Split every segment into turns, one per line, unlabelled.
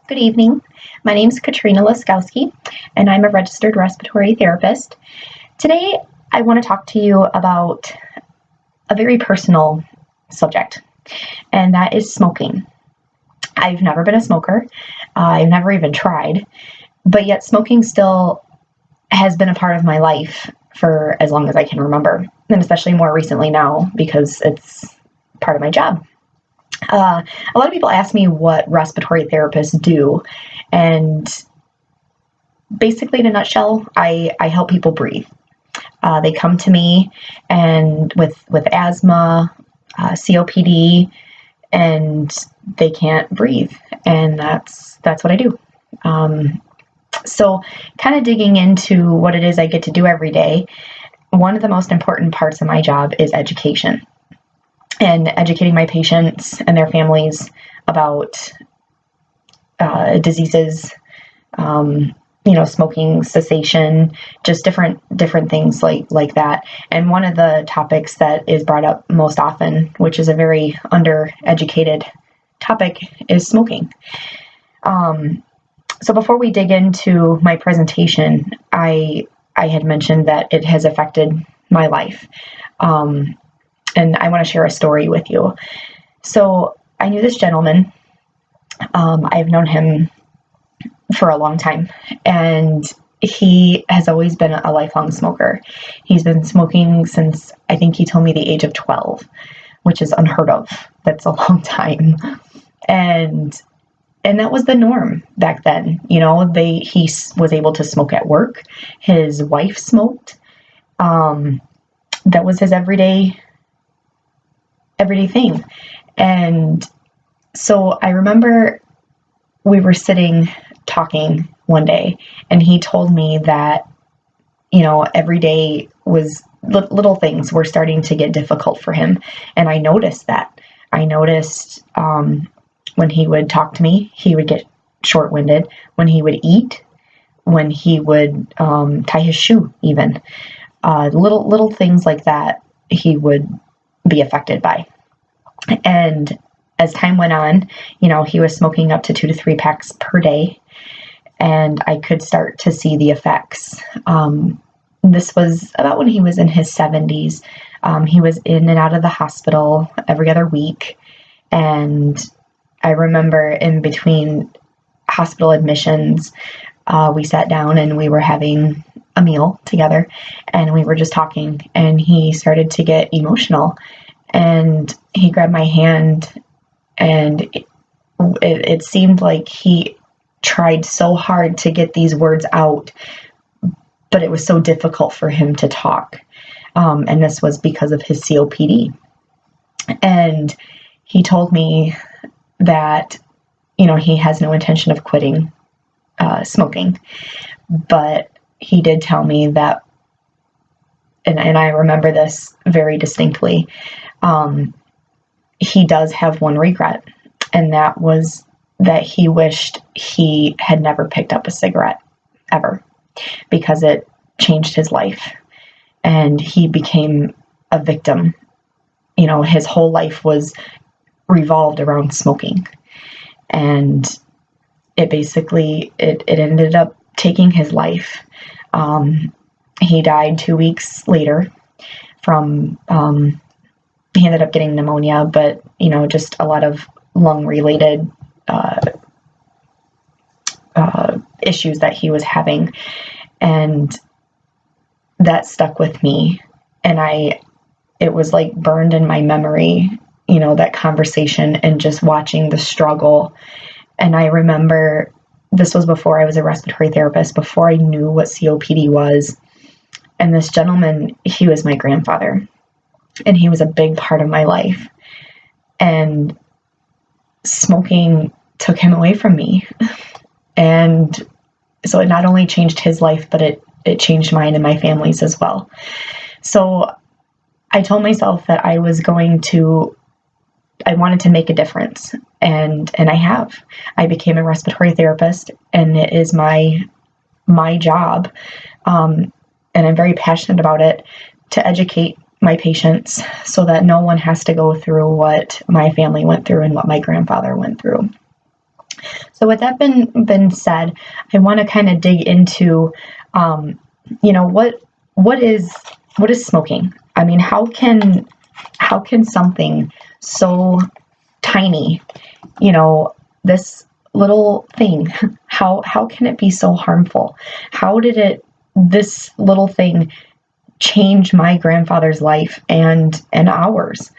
Good evening. My name is Katrina Laskowsky, and I'm a registered respiratory therapist. Today, I want to talk to you about a very personal subject, and that is smoking. I've never been a smoker. I've never even tried, but yet smoking still has been a part of my life for as long as I can remember, and especially more recently now because it's part of my job. A lot of people ask me what respiratory therapists do, and basically in a nutshell, I help people breathe. They come to me and with asthma, COPD, and they can't breathe, and that's what I do. So kind of digging into what it is I get to do every day, one of the most important parts of my job is education. And educating my patients and their families about diseases, smoking cessation, just different things like that. And one of the topics that is brought up most often, which is a very undereducated topic, is smoking. So before we dig into my presentation, I had mentioned that it has affected my life. And I want to share a story with you. So I knew this gentleman. I've known him for a long time, and he has always been a lifelong smoker. He's been smoking since, I think he told me, the age of 12, which is unheard of. That's a long time. And that was the norm back then. He was able to smoke at work. His wife smoked. That was his everyday thing. And so I remember we were sitting talking one day, and he told me that, every day was little things were starting to get difficult for him. And I noticed that. I noticed when he would talk to me, he would get short-winded. When he would eat, when he would tie his shoe, even little things like that, he would be affected by. And as time went on, he was smoking up to 2 to 3 packs per day, and I could start to see the effects. This was about when he was in his 70s. He was in and out of the hospital every other week, and I remember in between hospital admissions, we sat down and we were having a meal together, and we were just talking, and he started to get emotional. And he grabbed my hand, and it seemed like he tried so hard to get these words out, but it was so difficult for him to talk. And this was because of his COPD. And he told me that, he has no intention of quitting smoking. But he did tell me that, and I remember this very distinctly, he does have one regret, and that was that he wished he had never picked up a cigarette ever, because it changed his life, and he became a victim. His whole life was revolved around smoking, and it basically, it ended up taking his life. He died 2 weeks later from, he ended up getting pneumonia, but, just a lot of lung-related issues that he was having. And that stuck with me. And it was like burned in my memory, that conversation and just watching the struggle. And I remember this was before I was a respiratory therapist, before I knew what COPD was. And this gentleman, he was my grandfather, and he was a big part of my life. And smoking took him away from me. And so it not only changed his life, but it changed mine and my family's as well. So I told myself that I wanted to make a difference. And I have. I became a respiratory therapist, and it is my job. And I'm very passionate about it, to educate my patients so that no one has to go through what my family went through and what my grandfather went through. So with that been said, I want to kind of dig into, you know, what is smoking? I mean, how can something so tiny, you know, this little thing, how can it be so harmful? How did this little thing change my grandfather's life and ours?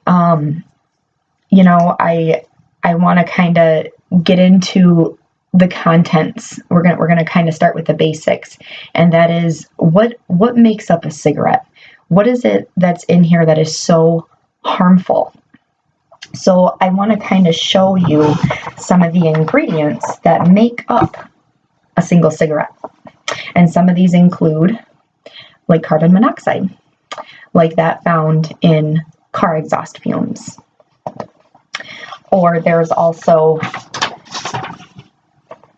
You know, I want to kind of get into the contents. We're gonna kind of start with the basics, and that is what makes up a cigarette. What is it that's in here that is so harmful? So I want to kind of show you some of the ingredients that make up a single cigarette. And some of these include like carbon monoxide, like that found in car exhaust fumes. Or there's also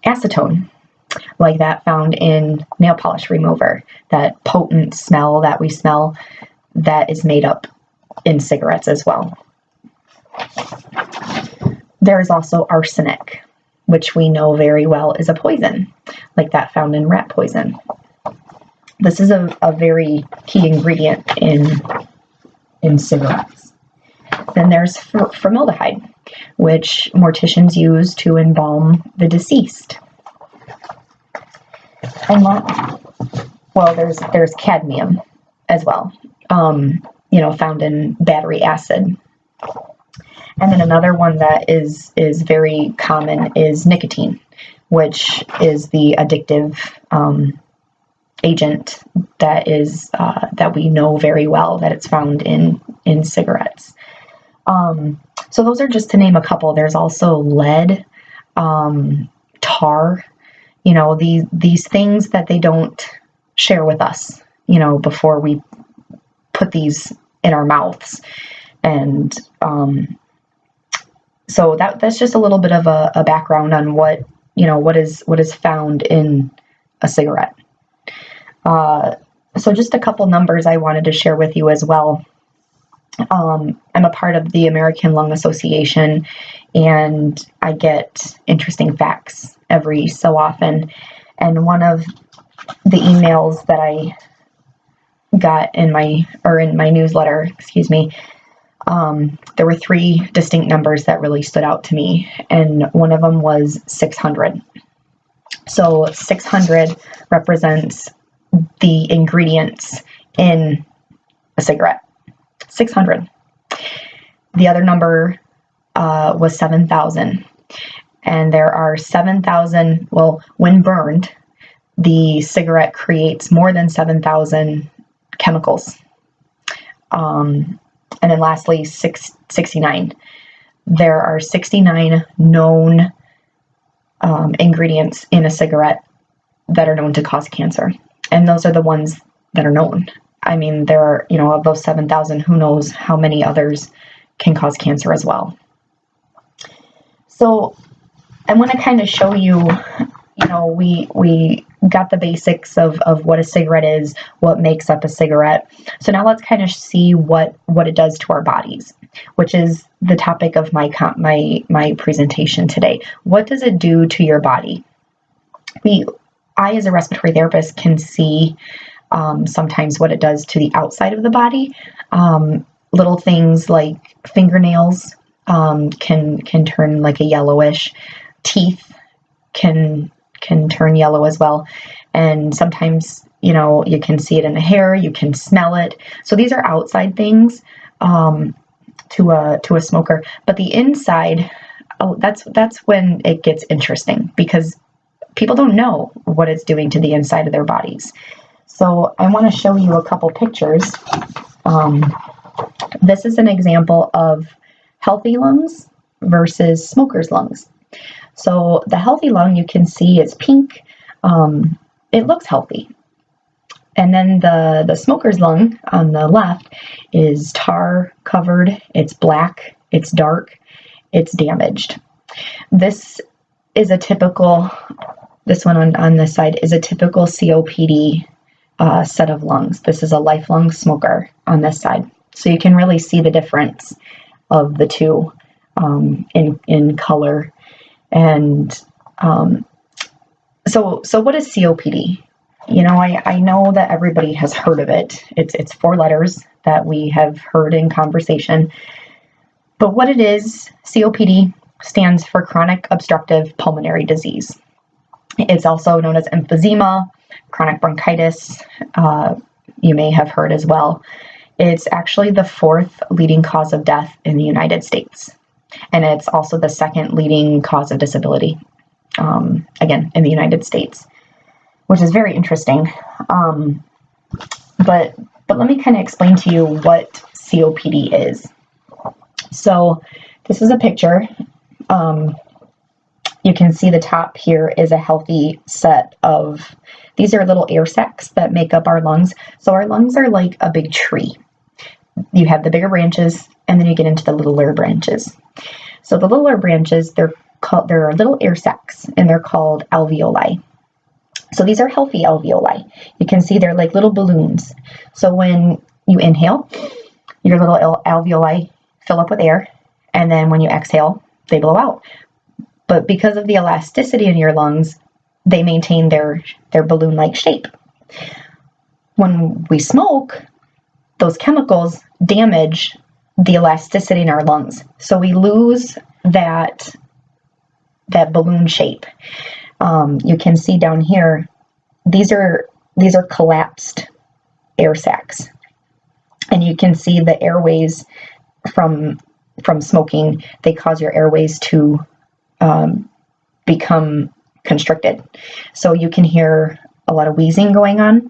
acetone, like that found in nail polish remover, that potent smell that we smell that is made up in cigarettes as well. There's also arsenic, which we know very well is a poison, like that found in rat poison. This is a very key ingredient in cigarettes. Then there's formaldehyde, which morticians use to embalm the deceased. And well, there's cadmium as well, you know, found in battery acid. And then another one that is very common is nicotine, which is the addictive agent that is that we know very well that it's found in cigarettes. So those are just to name a couple. There's also lead, tar, you know, these things that they don't share with us, you know, before we put these in our mouths. And so that's just a little bit of a background on what is found in a cigarette. So just a couple numbers I wanted to share with you as well. I'm a part of the American Lung Association, and I get interesting facts every so often. And one of the emails that I got in my newsletter, there were 3 distinct numbers that really stood out to me, and one of them was 600. So 600 represents the ingredients in a cigarette. 600. The other number was 7,000. And there are 7,000, well, when burned, the cigarette creates more than 7,000 chemicals. And then lastly, 69. There are 69 known ingredients in a cigarette that are known to cause cancer. And those are the ones that are known. I mean, there are, you know, of those 7,000, who knows how many others can cause cancer as well. So I want to kind of show you, you know, we got the basics of what a cigarette is, what makes up a cigarette. So now let's kind of see what it does to our bodies, which is the topic of my presentation today. What does it do to your body? I, as a respiratory therapist, can see sometimes what it does to the outside of the body. Little things like fingernails can turn like a yellowish. Teeth can turn yellow as well. And sometimes, you know, you can see it in the hair, you can smell it. So these are outside things to a smoker. But the inside, that's when it gets interesting, because people don't know what it's doing to the inside of their bodies. So I want to show you a couple pictures. This is an example of healthy lungs versus smoker's lungs. So the healthy lung, you can see, is pink. It looks healthy. And then the smoker's lung on the left is tar covered, it's black, it's dark, it's damaged. This one on this side is a typical COPD set of lungs. This is a lifelong smoker on this side. So you can really see the difference of the two in color And so what is COPD? You know, I know that everybody has heard of it. It's 4 letters that we have heard in conversation. But what it is, COPD stands for chronic obstructive pulmonary disease. It's also known as emphysema, chronic bronchitis, you may have heard as well. It's actually the 4th leading cause of death in the United States. And it's also the 2nd leading cause of disability, again, in the United States, which is very interesting. But let me kind of explain to you what COPD is. So this is a picture. You can see the top here is a healthy set of, these are little air sacs that make up our lungs. So our lungs are like a big tree. You have the bigger branches, and then you get into the littler branches. So the littler branches, they're little air sacs, and they're called alveoli. So these are healthy alveoli. You can see they're like little balloons. So when you inhale, your little alveoli fill up with air, and then when you exhale, they blow out. But because of the elasticity in your lungs, they maintain their balloon-like shape. When we smoke, those chemicals damage the elasticity in our lungs. So we lose that balloon shape. You can see down here, these are collapsed air sacs. And you can see the airways from smoking, they cause your airways to become constricted. So you can hear a lot of wheezing going on.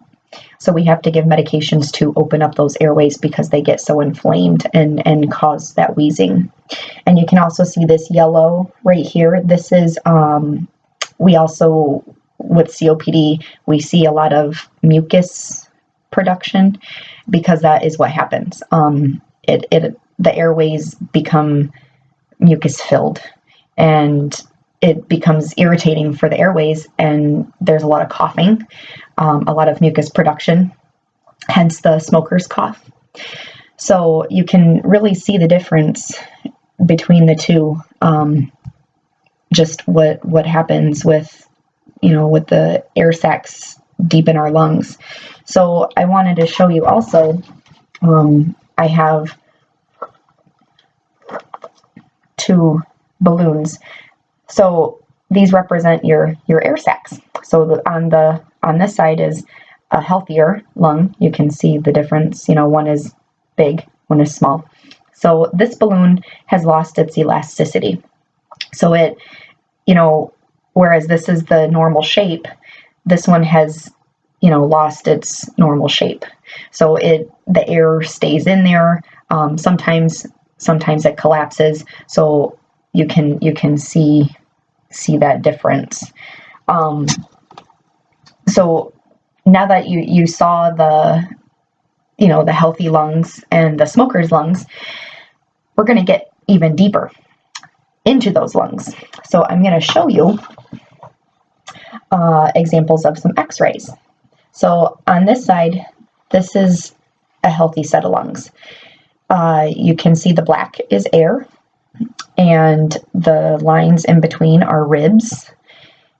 So we have to give medications to open up those airways because they get so inflamed and cause that wheezing. And you can also see this yellow right here. This is, we also, with COPD, we see a lot of mucus production because that is what happens. The airways become mucus filled, and it becomes irritating for the airways, and there's a lot of coughing, a lot of mucus production, hence the smoker's cough. So you can really see the difference between the two, just what happens with, with the air sacs deep in our lungs. So I wanted to show you also, I have 2 balloons. So these represent your air sacs. So on this side is a healthier lung. You can see the difference. One is big, one is small. So this balloon has lost its elasticity. So it, whereas this is the normal shape, this one has, lost its normal shape. So the air stays in there. Sometimes it collapses. So you can see that difference. So now that you saw the healthy lungs and the smoker's lungs, we're going to get even deeper into those lungs. So I'm going to show you examples of some x-rays. So on this side, this is a healthy set of lungs. You can see the black is air, and the lines in between are ribs.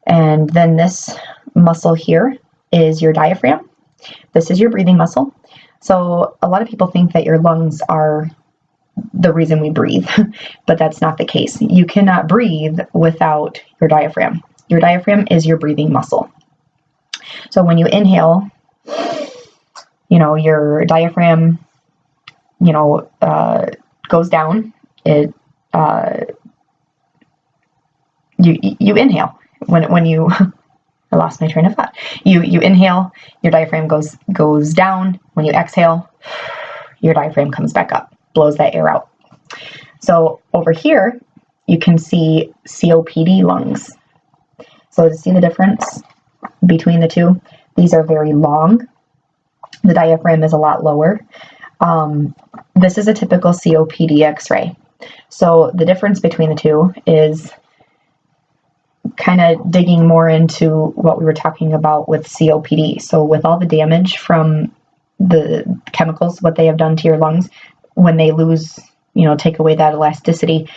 And then this muscle here is your diaphragm. This is your breathing muscle. So a lot of people think that your lungs are the reason we breathe, but that's not the case. You cannot breathe without your diaphragm. Your diaphragm is your breathing muscle. So when you inhale, your diaphragm, goes down. You inhale when you I lost my train of thought. You inhale, your diaphragm goes down. When you exhale, your diaphragm comes back up, blows that air out. So over here, you can see COPD lungs. So to see the difference between the two, these are very long. The diaphragm is a lot lower. This is a typical COPD x-ray. So the difference between the two is kind of digging more into what we were talking about with COPD. So with all the damage from the chemicals, what they have done to your lungs, when they lose, take away that elasticity,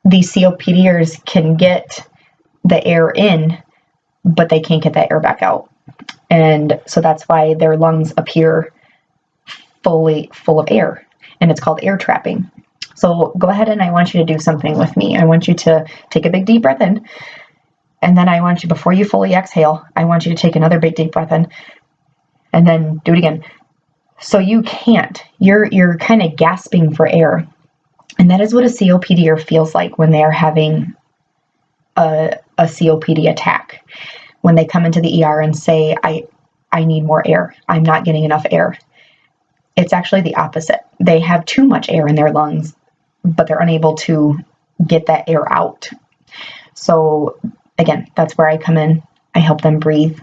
these COPDers can get the air in, but they can't get that air back out. And so that's why their lungs appear fully full of air, and it's called air trapping. So go ahead, and I want you to do something with me. I want you to take a big deep breath in, and then I want you, before you fully exhale, I want you to take another big deep breath in, and then do it again. So you can't, you're kind of gasping for air. And that is what a COPDer feels like when they are having a COPD attack. When they come into the ER and say, I need more air, I'm not getting enough air. It's actually the opposite. They have too much air in their lungs, but they're unable to get that air out. So again, that's where I come in. I help them breathe.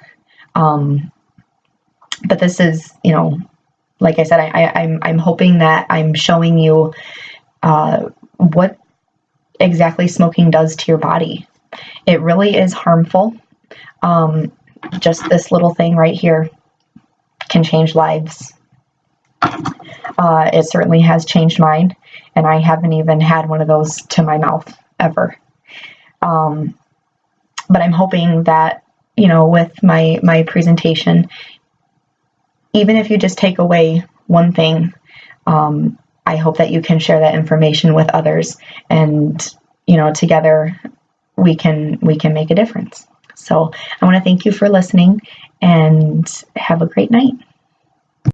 But this is, like I said, I'm hoping that I'm showing you what exactly smoking does to your body. It really is harmful. Just this little thing right here can change lives. It certainly has changed mine, and I haven't even had one of those to my mouth ever. But I'm hoping that, with my presentation, even if you just take away one thing, I hope that you can share that information with others, and, together we can make a difference. So I want to thank you for listening, and have a great night.